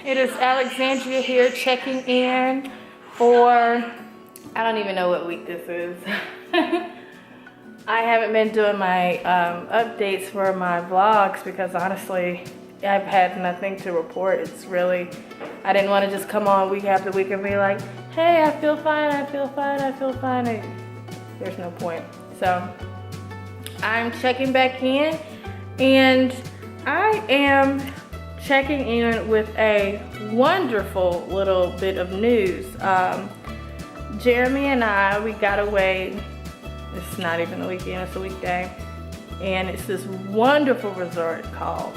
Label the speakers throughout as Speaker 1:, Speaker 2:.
Speaker 1: It is Alexandria here checking in for, I don't even know what week this is. I haven't been doing my updates for my vlogs because honestly, I've had nothing to report. It's really, I didn't want to just come on week after week and be like, hey, I feel fine, I feel fine, I feel fine. There's no point. So I'm checking back in, and I am checking in with a wonderful little bit of news. Jeremy and I, we got away. It's not even a weekend, it's a weekday. And it's this wonderful resort called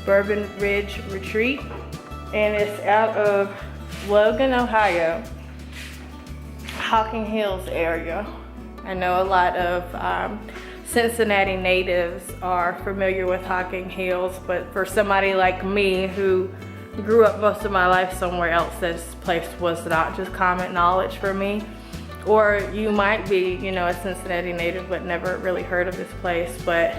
Speaker 1: Bourbon Ridge Retreat. And it's out of Logan, Ohio, Hocking Hills area. I know a lot of Cincinnati natives are familiar with Hocking Hills, but for somebody like me who grew up most of my life somewhere else, this place was not just common knowledge for me. Or you might be, you know, a Cincinnati native but never really heard of this place. But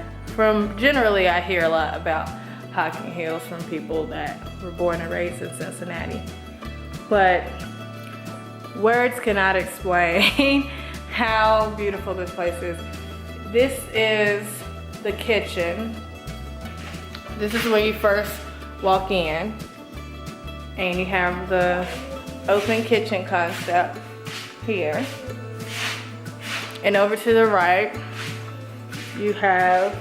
Speaker 1: generally I hear a lot about Hocking Hills from people that were born and raised in Cincinnati. But words cannot explain how beautiful this place is. This is the kitchen. This is when you first walk in, and you have the open kitchen concept here. And over to the right, you have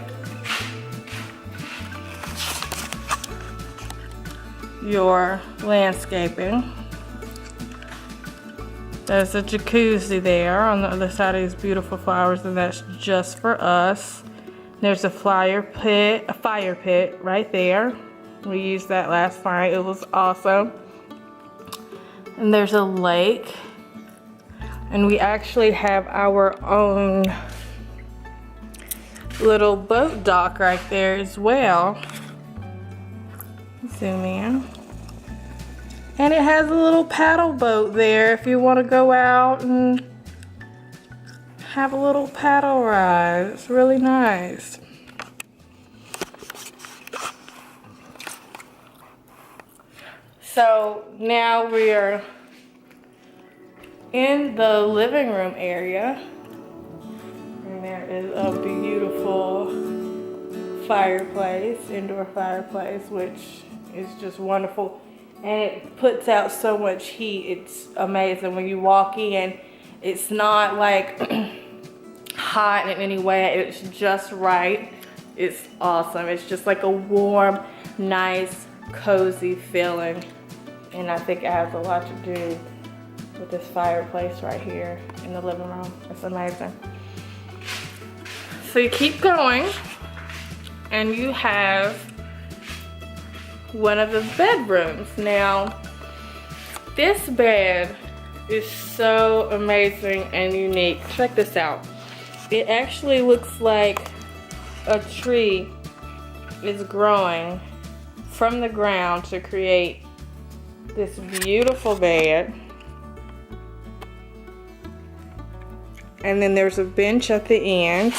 Speaker 1: your landscaping. There's a jacuzzi there on the other side of these beautiful flowers, and that's just for us. There's a fire pit right there. We used that last night. It was awesome. And there's a lake. And we actually have our own little boat dock right there as well. Zoom in. And it has a little paddle boat there if you want to go out and have a little paddle ride. It's really nice. So now we are in the living room area. And there is a beautiful fireplace, indoor fireplace, which is just wonderful. And it puts out so much heat. It's amazing. When you walk in, it's not like hot in any way. It's just right. It's awesome. It's just like a warm, nice, cozy feeling. And I think it has a lot to do with this fireplace right here in the living room. It's amazing. So you keep going, and you have one of the bedrooms. Now, this bed is so amazing and unique. Check this out. It actually looks like a tree is growing from the ground to create this beautiful bed. And then there's a bench at the end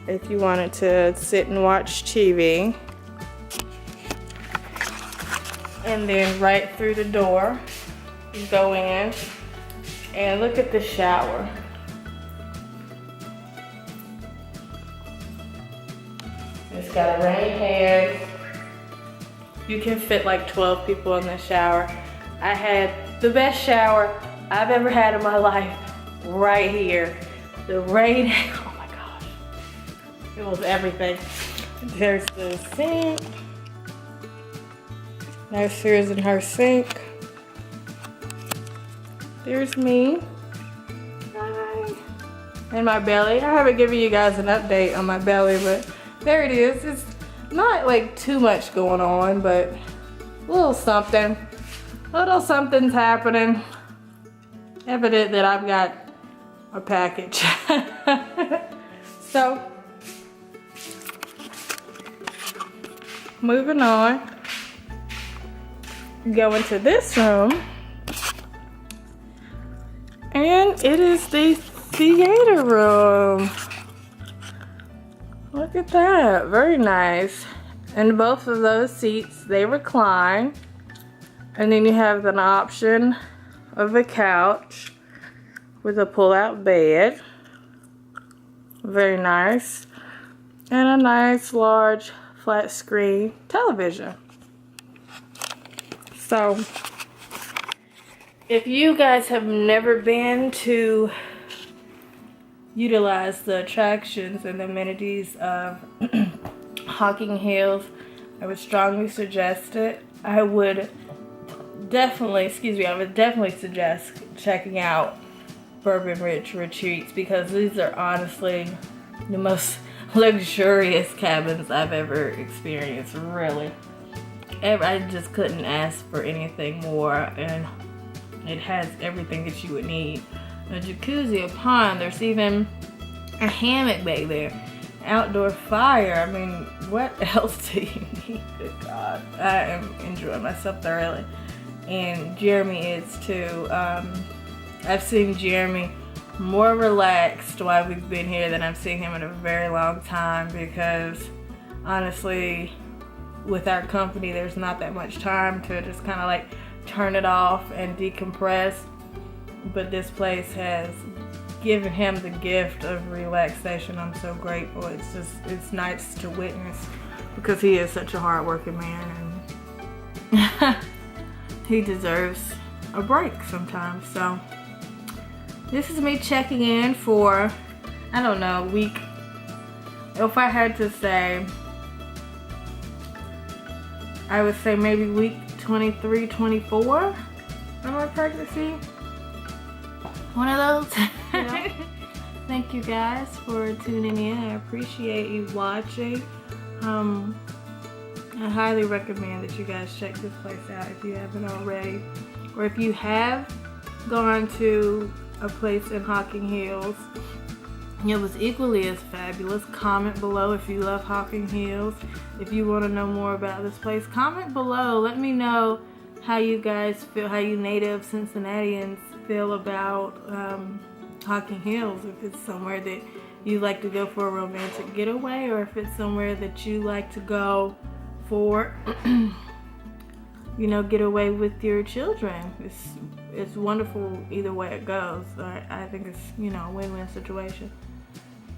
Speaker 1: if you wanted to sit and watch TV. And then right through the door, you go in and look at the shower. It's got a rain pan. You can fit like 12 people in the shower. I had the best shower I've ever had in my life right here. The rain, oh my gosh. It was everything. There's the sink. There's hers in her sink. There's me. Hi. And my belly. I haven't given you guys an update on my belly, but there it is. It's not like too much going on, but a little something. Little something's happening. Evident that I've got a package. So, moving on. Go into this room, and it is the theater room. Look at that, very nice. And both of those seats, they recline. And then you have an option of a couch with a pull-out bed. Very nice. And a nice large flat screen television. So, if you guys have never been to utilize the attractions and the amenities of Hocking Hills, I would strongly suggest it. I would definitely suggest checking out Bourbon Ridge Retreats, because these are honestly the most luxurious cabins I've ever experienced, really. I just couldn't ask for anything more, and it has everything that you would need. A jacuzzi, a pond, there's even a hammock back there. Outdoor fire. I mean, what else do you need? Good God. I am enjoying myself thoroughly. And Jeremy is too. I've seen Jeremy more relaxed while we've been here than I've seen him in a very long time, because honestly, with our company, there's not that much time to just kind of like turn it off and decompress. But this place has given him the gift of relaxation. I'm so grateful. It's nice to witness, because he is such a hard-working man, and he deserves a break sometimes. So this is me checking in for, I don't know, week, if I had to say, I would say maybe week 23, 24 of my pregnancy. One of those. Yeah. Thank you guys for tuning in. I appreciate you watching. I highly recommend that you guys check this place out if you haven't already. Or if you have gone to a place in Hocking Hills, it was equally as fabulous. Comment below if you love Hocking Hills. If you want to know more about this place, comment below. Let me know how you guys feel, how you native Cincinnatians feel about Hocking Hills. If it's somewhere that you like to go for a romantic getaway, or if it's somewhere that you like to go for you know, get away with your children. It's wonderful either way it goes. I think it's, you know, a win-win situation.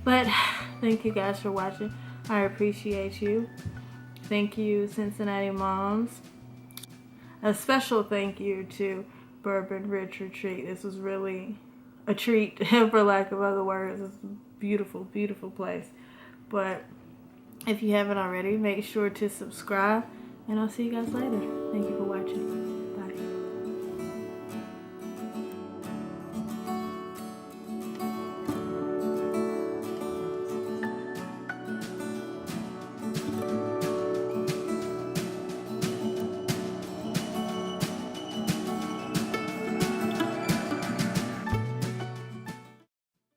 Speaker 1: But thank you guys for watching. I appreciate you. Thank you, Cincinnati moms. A special thank you to Bourbon Ridge Retreat. This was really a treat, for lack of other words. It's a beautiful, beautiful place. But if you haven't already, make sure to subscribe, and I'll see you guys later. Thank you for watching.